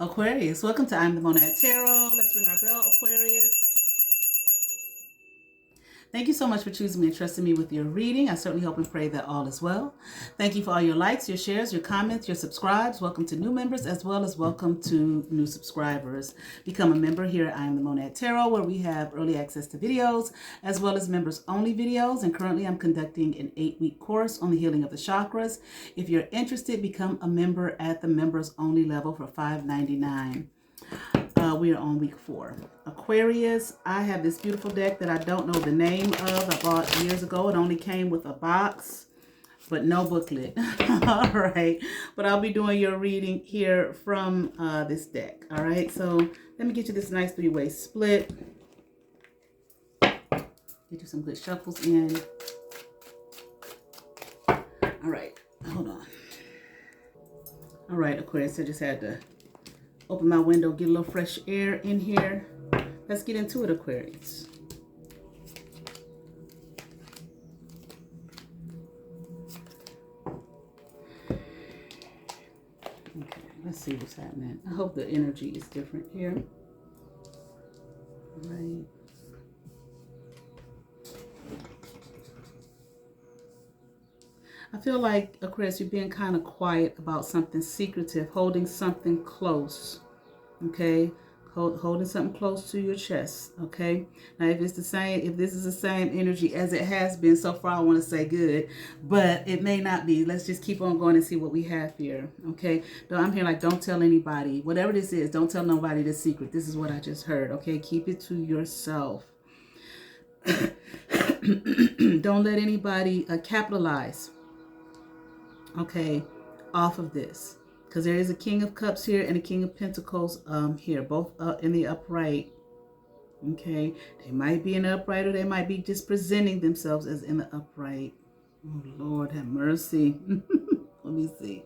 Aquarius, welcome to I'm the Monad Tarot. Let's ring our bell, Aquarius. Thank you so much for choosing me and trusting me with your reading. I certainly hope and pray that all is well. Thank you for all your likes, your shares, your comments, your subscribes. Welcome to new members as well as welcome to new subscribers. Become a member here at I Am the Monad Tarot, where we have early access to videos as well as members only videos. And currently I'm conducting an 8-week course on the healing of the chakras. If you're interested, become a member at the members only level for $5.99. We are on week 4. Aquarius, I have this beautiful deck that I don't know the name of. I bought years ago. It only came with a box, but no booklet. All right. But I'll be doing your reading here from this deck. All right. So let me get you this nice 3-way split. Get you some good shuffles in. All right. Hold on. All right, Aquarius, I just had to open my window, get a little fresh air in here. Let's get into it, Aquarius. Okay, let's see what's happening. I hope the energy is different here. All right. I feel like, Aquarius, you're being kind of quiet about something secretive, holding something close, okay? Holding something close to your chest, okay? Now, if this is the same energy as it has been so far, I want to say good, but it may not be. Let's just keep on going and see what we have here, okay? I'm here like, don't tell anybody. Whatever this is, don't tell nobody the secret. This is what I just heard, okay? Keep it to yourself. Don't let anybody capitalize, okay, off of this, because there is a King of Cups here and a King of Pentacles here, both in the upright. Okay, they might be in the upright, or they might be just presenting themselves as in the upright. Oh Lord, have mercy. Let me see.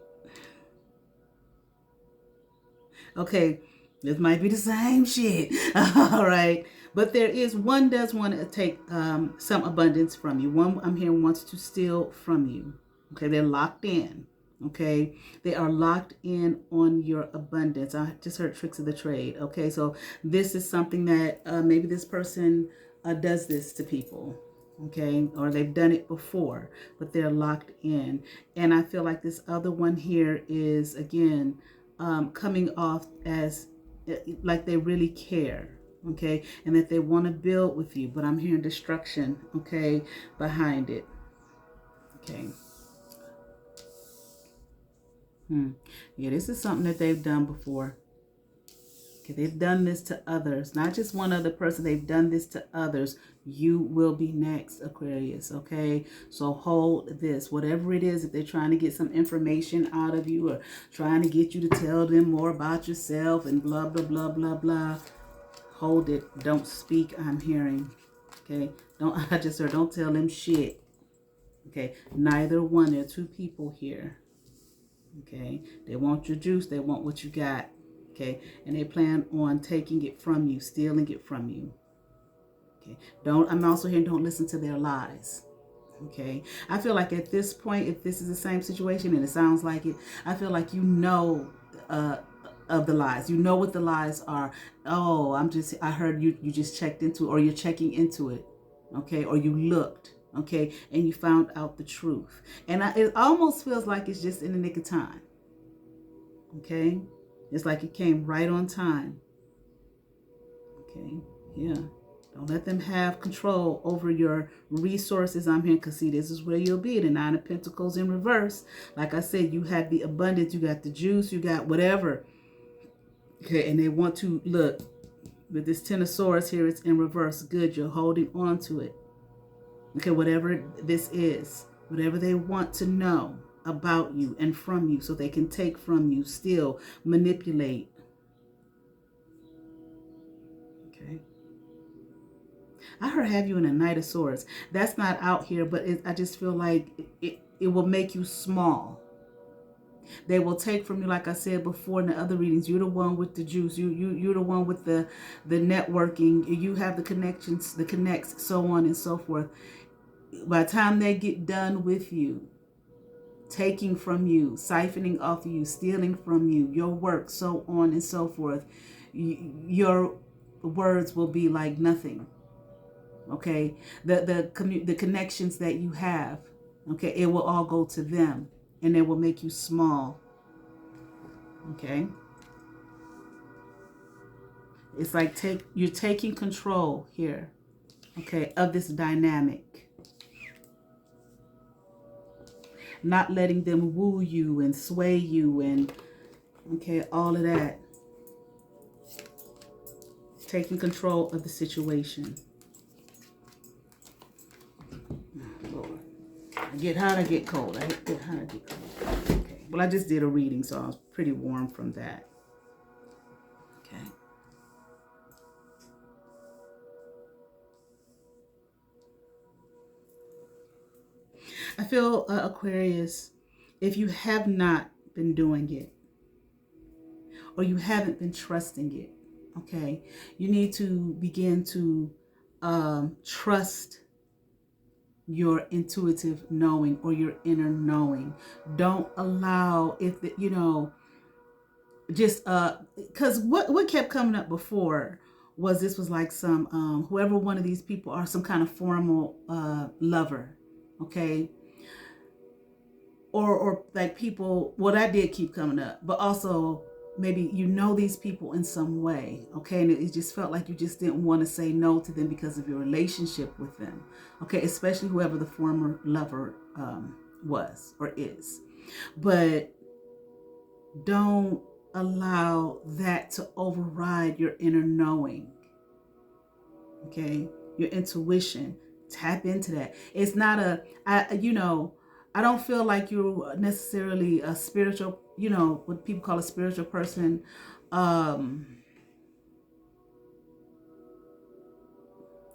Okay, this might be the same shit. All right, but there is one does want to take some abundance from you. One, I'm hearing, wants to steal from you. Okay, they're locked in. Okay, they are locked in on your abundance. I just heard tricks of the trade. Okay, so this is something that maybe this person does this to people. Okay, or they've done it before, but they're locked in. And I feel like this other one here is, again, coming off as like they really care, okay, and that they want to build with you, but I'm hearing destruction, okay, behind it. Okay. Yeah, this is something that they've done before. Okay, they've done this to others, not just one other person. They've done this to others. You will be next, Aquarius. Okay, so hold this, whatever it is. If they're trying to get some information out of you, or trying to get you to tell them more about yourself and blah blah blah blah blah, hold it. Don't speak. I'm hearing. Okay, don't. I just heard. Don't tell them shit. Okay, neither one. There are two people here. Okay, they want your juice. They want what you got. Okay, and they plan on taking it from you, stealing it from you. Okay, I'm also hearing, don't listen to their lies. Okay, I feel like at this point, if this is the same situation, and it sounds like it, I feel like you know of the lies. You know what the lies are. Oh, I heard you just checked into, or you're checking into it. Okay, or you looked. Okay, and you found out the truth. And it almost feels like it's just in the nick of time. Okay, it's like it came right on time. Okay, yeah. Don't let them have control over your resources. I'm here because, see, this is where you'll be. The Nine of Pentacles in reverse. Like I said, you have the abundance. You got the juice. You got whatever. Okay, and they want to, look, with this Ten of Swords here, it's in reverse. Good, you're holding on to it. Okay, whatever this is, whatever they want to know about you and from you, so they can take from you, steal, manipulate. Okay. I heard have you in a Knight of Swords. That's not out here, but I just feel like it will make you small. They will take from you, like I said before in the other readings. You're the one with the juice. You're the one with the networking. You have the connections, the connects, so on and so forth. By the time they get done with you, taking from you, siphoning off you, stealing from you, your work, so on and so forth. Your words will be like nothing. Okay, the connections that you have, okay, it will all go to them, and it will make you small. Okay, it's like you're taking control here, okay, of this dynamic, not letting them woo you and sway you and, okay, all of that. Taking control of the situation. Lord, I get hot, I get cold. I get hot, I get cold. Okay. Well, I just did a reading, so I was pretty warm from that. Okay. I feel, Aquarius, if you have not been doing it, or you haven't been trusting it, okay, you need to begin to trust your intuitive knowing or your inner knowing. Don't allow just because what kept coming up before was this was like some whoever one of these people are, some kind of formal lover, okay, or like people. Well, that did keep coming up, but also maybe these people in some way, okay, and it just felt like you just didn't want to say no to them because of your relationship with them, okay, especially whoever the former lover was or is. But don't allow that to override your inner knowing, okay, your intuition. Tap into that. It's not I don't feel like you're necessarily a spiritual, what people call a spiritual person.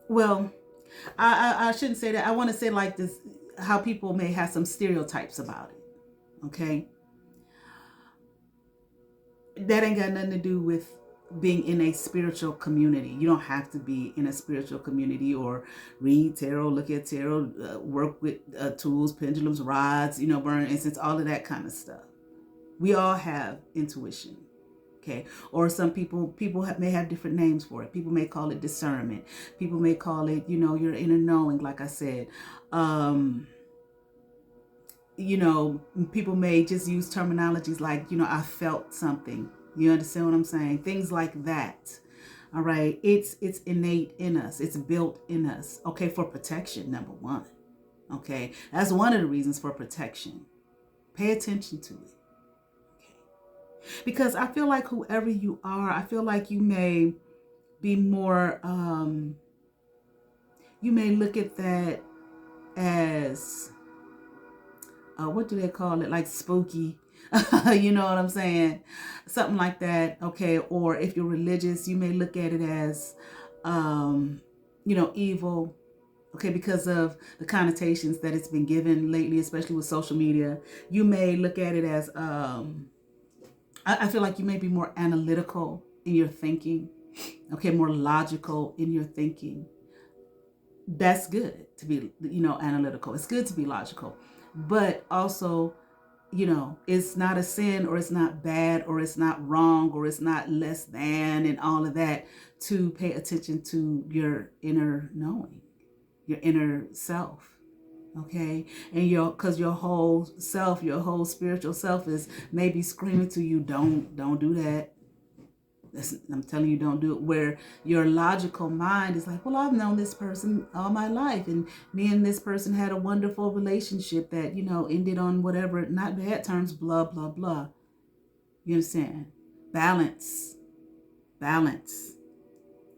Well, I shouldn't say that. I want to say like this, how people may have some stereotypes about it. Okay. That ain't got nothing to do with being in a spiritual community. You don't have to be in a spiritual community or read tarot, look at tarot, work with tools, pendulums, rods, burn incense, all of that kind of stuff. We all have intuition, okay? Or some people may have different names for it. People may call it discernment. People may call it, your inner knowing, like I said. People may just use terminologies like, I felt something. You understand what I'm saying? Things like that. All right. It's innate in us. It's built in us. Okay. For protection, number one. Okay. That's one of the reasons for protection. Pay attention to it. Okay. Because I feel like whoever you are, I feel like you may be more, you may look at that as, what do they call it? Like spooky. You know what I'm saying? Something like that. Okay. Or if you're religious, you may look at it as, evil. Okay. Because of the connotations that it's been given lately, especially with social media. You may look at it as, I feel like you may be more analytical in your thinking. Okay. More logical in your thinking. That's good to be, analytical. It's good to be logical. But also, it's not a sin, or it's not bad, or it's not wrong, or it's not less than, and all of that, to pay attention to your inner knowing, your inner self. Okay. And because your whole self, your whole spiritual self is maybe screaming to you, don't do that. I'm telling you, don't do it. Where your logical mind is like, well, I've known this person all my life, and me and this person had a wonderful relationship that, ended on whatever, not bad terms, blah, blah, blah. You understand? Balance.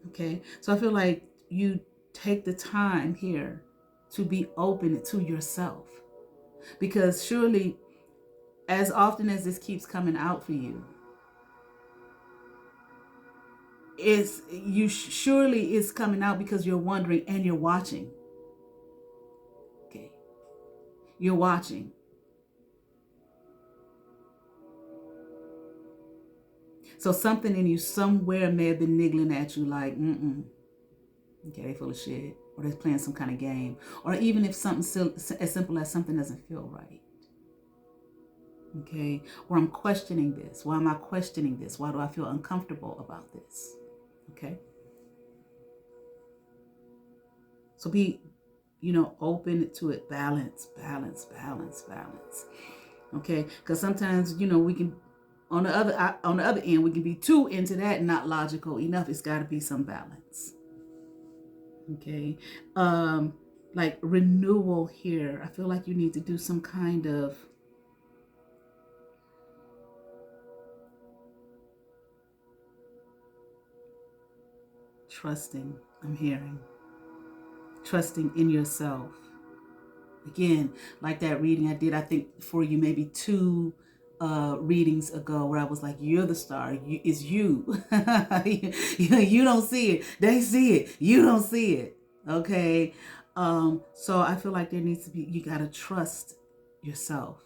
Okay. So I feel like you take the time here to be open to yourself, because surely, as often as this keeps coming out for you, surely is coming out because you're wondering and you're watching. Okay. You're watching. So something in you somewhere may have been niggling at you like, okay, they full of shit. Or they're playing some kind of game. Or even if something as simple as something doesn't feel right. Okay. Or I'm questioning this. Why am I questioning this? Why do I feel uncomfortable about this? Okay. So be, open to it. Balance, balance, balance, balance. Okay. Because sometimes, we can, on the other end, we can be too into that and not logical enough. It's got to be some balance. Okay. Like renewal here. I feel like you need to do some kind of trusting. I'm hearing trusting in yourself. Again, like that reading I did, I think for you maybe two readings ago, where I was like, you're the star. It's you. You don't see it. They see it. You don't see it. Okay. So I feel like there needs to be, you got to trust yourself.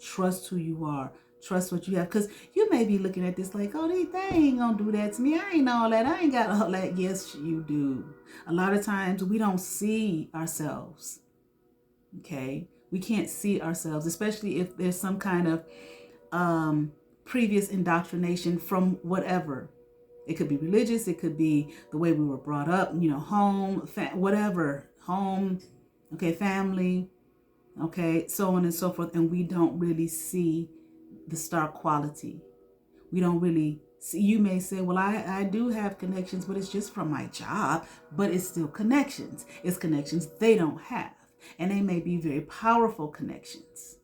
Trust who you are. Trust what you have. Because you may be looking at this like, oh, they ain't going to do that to me. I ain't all that. I ain't got all that. Yes, you do. A lot of times we don't see ourselves. Okay. We can't see ourselves, especially if there's some kind of previous indoctrination from whatever. It could be religious. It could be the way we were brought up, home, whatever, home, okay, family, okay, so on and so forth. And we don't really see the star quality. We don't really see. You may say, well, I do have connections, but it's just from my job, but it's still connections. It's connections they don't have. And they may be very powerful connections.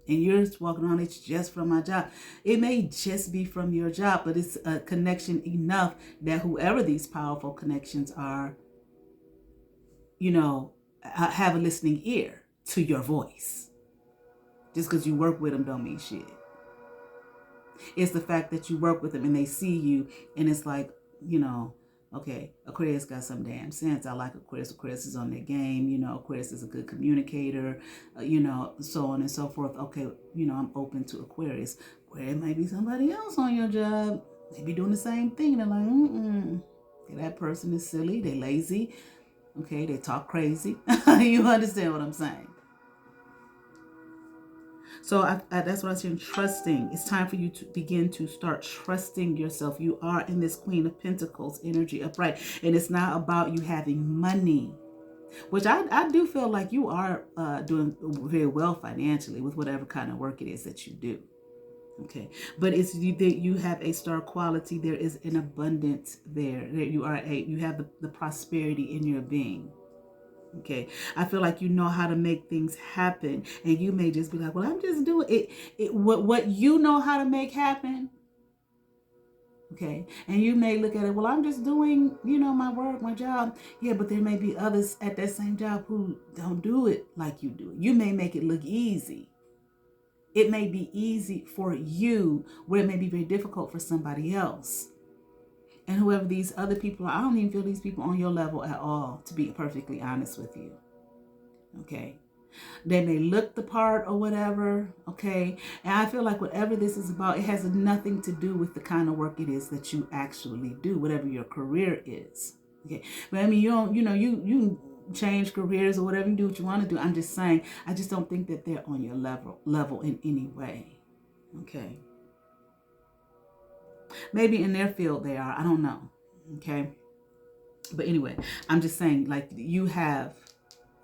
And you're just walking around, it's just from my job. It may just be from your job, but it's a connection enough that whoever these powerful connections are, have a listening ear to your voice. Just because you work with them don't mean shit. It's the fact that you work with them and they see you, and it's like, okay, Aquarius got some damn sense. I like Aquarius. Aquarius is on their game. Aquarius is a good communicator, so on and so forth. Okay, I'm open to Aquarius. Where it might be somebody else on your job, they be doing the same thing. They're like, okay, that person is silly. They lazy. Okay, they talk crazy. You understand what I'm saying? So that's what I'm saying, trusting. It's time for you to begin to start trusting yourself. You are in this Queen of Pentacles energy upright. And it's not about you having money, which I do feel like you are doing very well financially with whatever kind of work it is that you do. Okay. But it's that you have a star quality. There is an abundance there. You have the prosperity in your being. Okay, I feel like you know how to make things happen, and you may just be like, well, I'm just doing it. What you know how to make happen. Okay, and you may look at it, well, I'm just doing, my work, my job. Yeah, but there may be others at that same job who don't do it like you do. You may make it look easy. It may be easy for you, where it may be very difficult for somebody else. And whoever these other people are, I don't even feel these people on your level at all, to be perfectly honest with you. Okay. They may look the part or whatever. Okay. And I feel like whatever this is about, it has nothing to do with the kind of work it is that you actually do, whatever your career is. Okay. But I mean, you don't, you change careers or whatever, you do what you want to do. I'm just saying, I just don't think that they're on your level in any way. Okay. Maybe in their field they are. I don't know. Okay. But anyway, I'm just saying, like, you are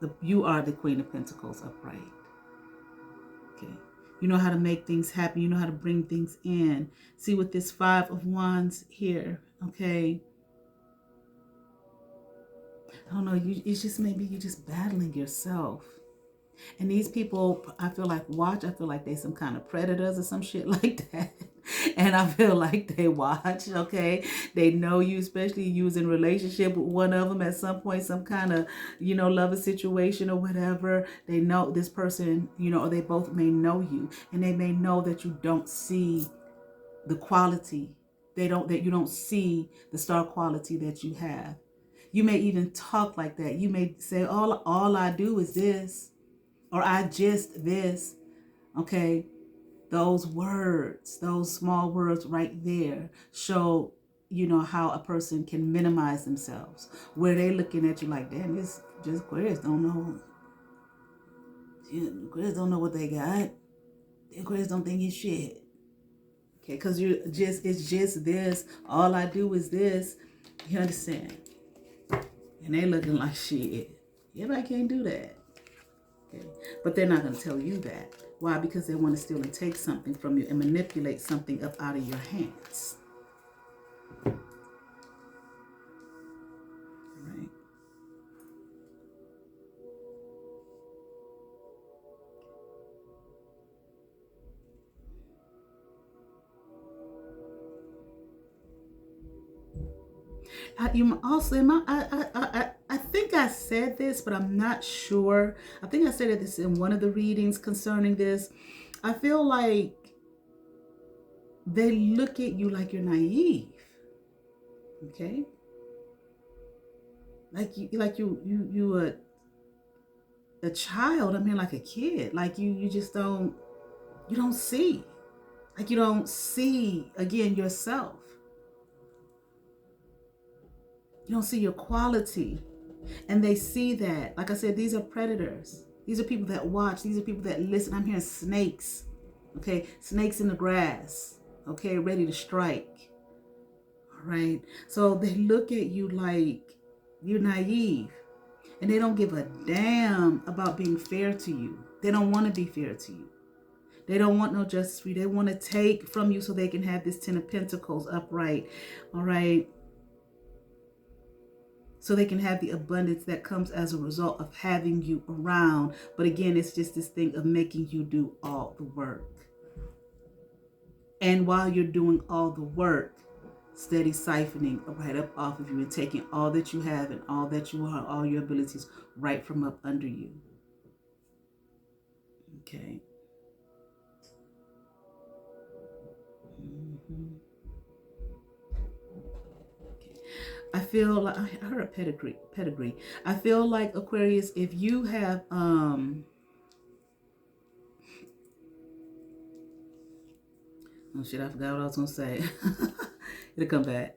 the Queen of Pentacles upright. Okay. You know how to make things happen. You know how to bring things in. See, with this 5 of Wands here. Okay. I don't know. It's just maybe you're just battling yourself. And these people, I feel like they some kind of predators or some shit like that. And I feel like they watch, okay? They know you, especially you was in relationship with one of them at some point, some kind of, lover situation or whatever. They know this person, or they both may know you. And they may know that you don't see the quality. That you don't see the star quality that you have. You may even talk like that. You may say, all I do is this. Or I just this, okay? Those words, those small words right there show, how a person can minimize themselves. Where they looking at you like, damn, this just Aquarius don't know. Aquarius don't know what they got. The Aquarius don't think it's shit. Okay, because it's just this. All I do is this. You understand? And they looking like shit. Everybody can't do that. Okay. But they're not going to tell you that. Why? Because they want to steal and take something from you and manipulate something up out of your hands. Right? I think I said this, but I'm not sure. I think I said this in one of the readings concerning this. I feel like they look at you like you're naive. Okay? Like you a child. I mean, like a kid. Like you just don't see. Like you don't see again yourself. You don't see your quality. And they see that. Like I said, these are predators. These are people that watch. These are people that listen. I'm hearing snakes. Okay? Snakes in the grass. Okay? Ready to strike. All right? So they look at you like you're naive. And they don't give a damn about being fair to you. They don't want to be fair to you. They don't want no justice for you. They want to take from you so they can have this 10 of Pentacles upright. All right? So they can have the abundance that comes as a result of having you around. But again, it's just this thing of making you do all the work. And while you're doing all the work, steady siphoning right up off of you and taking all that you have and all that you are, all your abilities right from up under you. Okay. I feel like I heard a pedigree. I feel like Aquarius, if you have oh shit, I forgot what I was gonna say. It'll come back.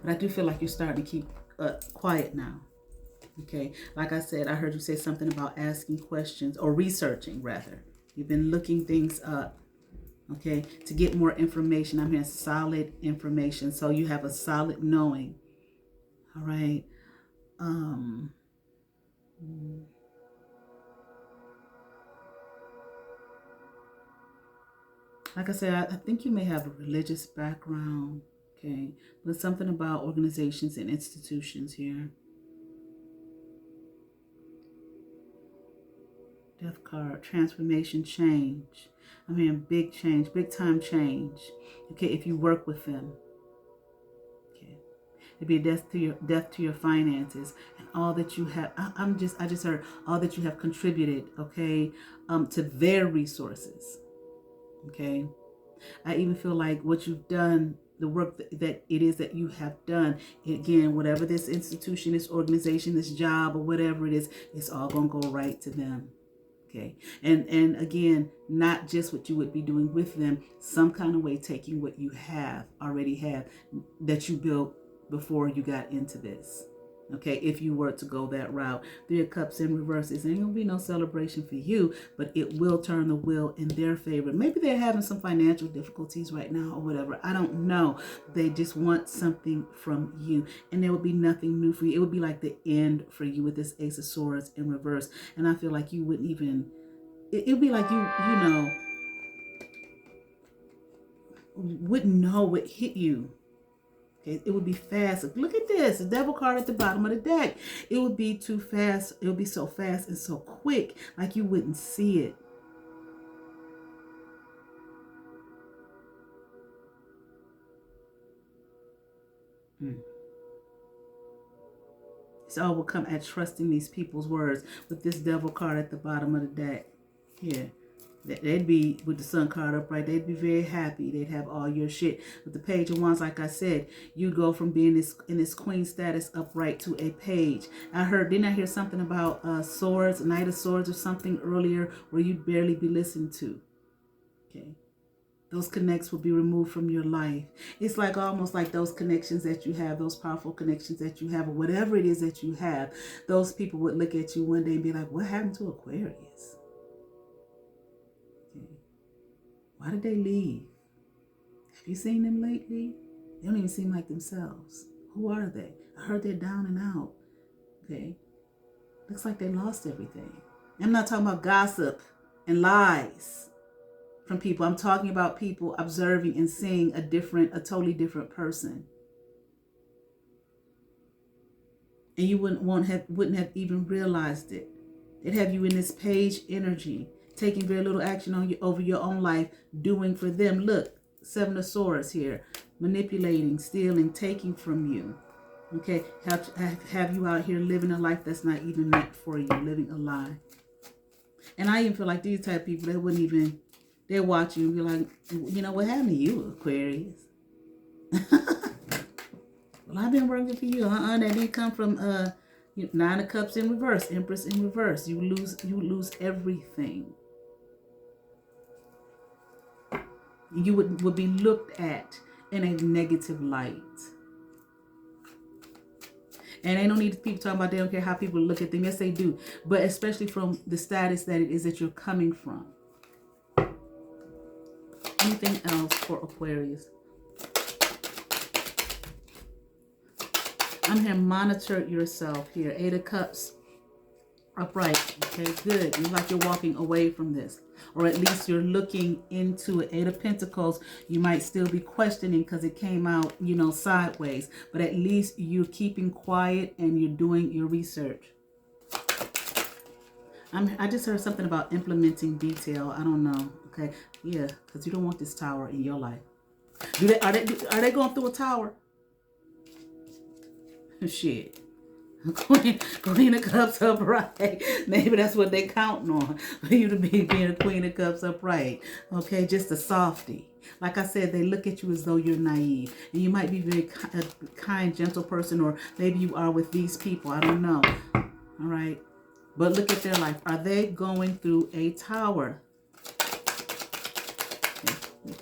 But I do feel like you're starting to keep quiet now. Okay, like I said, I heard you say something about asking questions or researching rather. You've been looking things up. Okay, to get more information. I'm hearing solid information, so you have a solid knowing. All right. Like I said, I think you may have a religious background. Okay, but it's something about organizations and institutions here. Death card, transformation, change. I'm hearing big change, big time change. Okay, if you work with them. Okay, it'd be a death to your finances and all that you have. I just heard all that you have contributed. Okay, to their resources. Okay, I even feel like what you've done, the work that it is that you have done, again, whatever this institution, this organization, this job, or whatever it is, it's all gonna go right to them. Okay, and again, not just what you would be doing with them, some kind of way taking what you already have that you built before you got into this. Okay, if you were to go that route. 3 of Cups in reverse, it ain't gonna be no celebration for you, but it will turn the wheel in their favor. Maybe they're having some financial difficulties right now or whatever. I don't know. They just want something from you, and there will be nothing new for you. It would be like the end for you with this Ace of Swords in reverse, and I feel like you wouldn't even. It would be like you know, wouldn't know what hit you. Okay, it would be fast. Look at this, the Devil card at the bottom of the deck. It would be too fast. It would be so fast and so quick, like you wouldn't see it. It all will come at trusting these people's words with this Devil card at the bottom of the deck. Here. They'd be, with the Sun card upright, they'd be very happy. They'd have all your shit. With the Page of Wands, like I said, you go from being in this queen status upright to a page. Didn't I hear something about swords, Knight of Swords or something earlier where you'd barely be listened to? Okay. Those connects will be removed from your life. It's like almost like those connections that you have, those powerful connections that you have, or whatever it is that you have. Those people would look at you one day and be like, what happened to Aquarius? Okay. Why did they leave? Have you seen them lately? They don't even seem like themselves. Who are they? I heard they're down and out. Okay. Looks like they lost everything. I'm not talking about gossip and lies from people. I'm talking about people observing and seeing a totally different person. And you wouldn't have even realized it. They'd have you in this page energy, taking very little action on over your own life, doing for them. Look, 7 of Swords here, manipulating, stealing, taking from you. Okay, have you out here living a life that's not even meant for you, living a lie. And I even feel like these type of people, they'll watch you and be like, you know, what happened to you, Aquarius? Well, I've been working for you. That didn't come from 9 of Cups in reverse, Empress in reverse. You lose everything. You would be looked at in a negative light. And ain't no need to people talking about they don't care how people look at them. Yes, they do. But especially from the status that it is that you're coming from. Anything else for Aquarius? I'm here, monitor yourself here. 8 of Cups, upright. Okay, good. It's like you're walking away from this. Or at least you're looking into it. 8 of Pentacles, you might still be questioning because it came out, you know, sideways. But at least you're keeping quiet and you're doing your research. I just heard something about implementing detail. I don't know. Okay, yeah, because you don't want this tower in your life. Are they going through a tower? Shit. Queen of Cups upright. Maybe that's what they counting on. For you to be being a Queen of Cups upright. Okay, just a softie. Like I said, they look at you as though you're naive. And you might be a kind, gentle person, or maybe you are with these people. I don't know. All right. But look at their life. Are they going through a tower?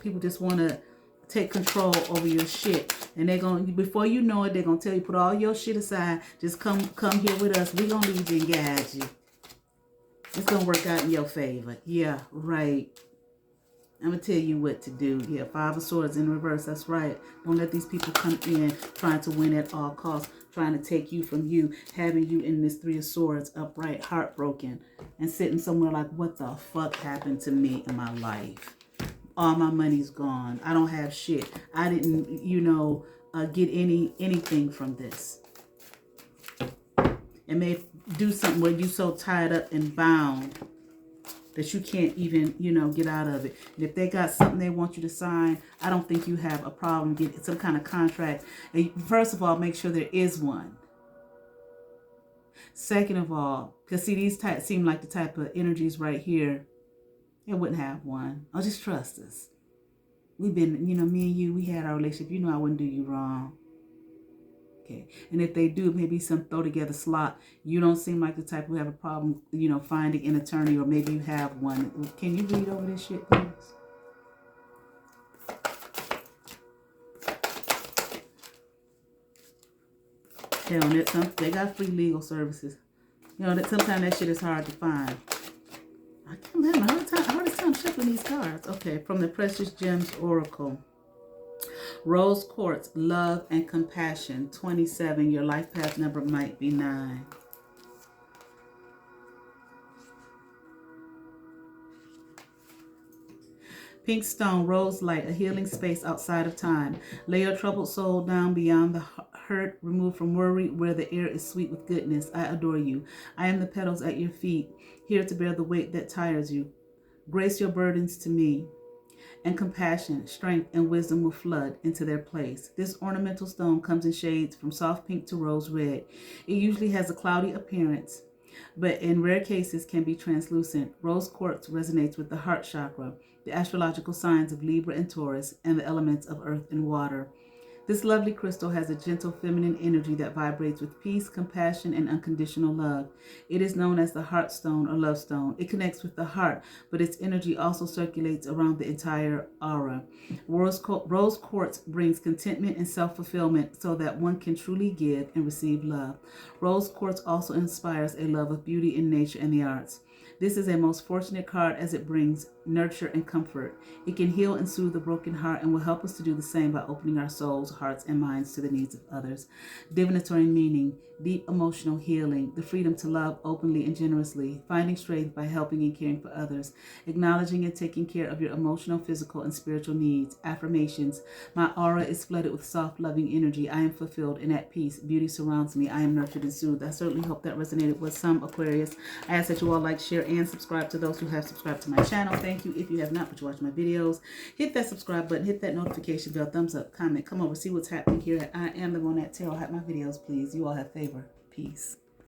People just want to take control over your shit. And they're going, before you know it, they're going to tell you, put all your shit aside. Just come here with us. We're going to lead you and guide you. It's going to work out in your favor. Yeah, right. I'm going to tell you what to do. Yeah, 5 of Swords in reverse. That's right. Don't let these people come in trying to win at all costs. Trying to take you from you. Having you in this 3 of Swords upright, heartbroken. And sitting somewhere like, what the fuck happened to me in my life? All my money's gone. I don't have shit. I didn't, you know, get anything from this. And may do something where you're so tied up and bound that you can't even, you know, get out of it. And if they got something they want you to sign, I don't think you have a problem getting some kind of contract. And first of all, make sure there is one. Second of all, because see, these seem like the type of energies right here. They wouldn't have one. Oh, just trust us. We've been, you know, me and you, we had our relationship. You know I wouldn't do you wrong. Okay. And if they do, maybe some throw together slot. You don't seem like the type who have a problem, you know, finding an attorney, or maybe you have one. Can you read over this shit, please? Hell, they got free legal services. You know, that sometimes that shit is hard to find. I can't remember. Hardest time shuffling these cards. Okay, from the Precious Gems Oracle. Rose Quartz, love and compassion. 27. Your life path number might be 9. Pink stone, rose light, a healing space outside of time. Lay your troubled soul down beyond the hurt, removed from worry, where the air is sweet with goodness. I adore you. I am the petals at your feet, here to bear the weight that tires you. Grace your burdens to me, and compassion, strength, and wisdom will flood into their place. This ornamental stone comes in shades from soft pink to rose red. It usually has a cloudy appearance, but in rare cases can be translucent. Rose quartz resonates with the heart chakra, the astrological signs of Libra and Taurus, and the elements of earth and water. This lovely crystal has a gentle feminine energy that vibrates with peace, compassion, and unconditional love. It is known as the heart stone or love stone. It connects with the heart, but its energy also circulates around the entire aura. Rose quartz brings contentment and self-fulfillment so that one can truly give and receive love. Rose quartz also inspires a love of beauty in nature and the arts. This is a most fortunate card as it brings nurture and comfort. It can heal and soothe the broken heart and will help us to do the same by opening our souls, hearts, and minds to the needs of others. Divinatory meaning, deep emotional healing, the freedom to love openly and generously, finding strength by helping and caring for others, acknowledging and taking care of your emotional, physical, and spiritual needs. Affirmations, my aura is flooded with soft, loving energy. I am fulfilled and at peace. Beauty surrounds me. I am nurtured and soothed. I certainly hope that resonated with some, Aquarius. I ask that you all like, share, and subscribe to those who have subscribed to my channel. Thank you. If you have not, but you watch my videos, hit that subscribe button, hit that notification bell, thumbs up, comment, come over, see what's happening here at I Am the Monat Tarot. Hype my videos, please. You all have favor. Peace.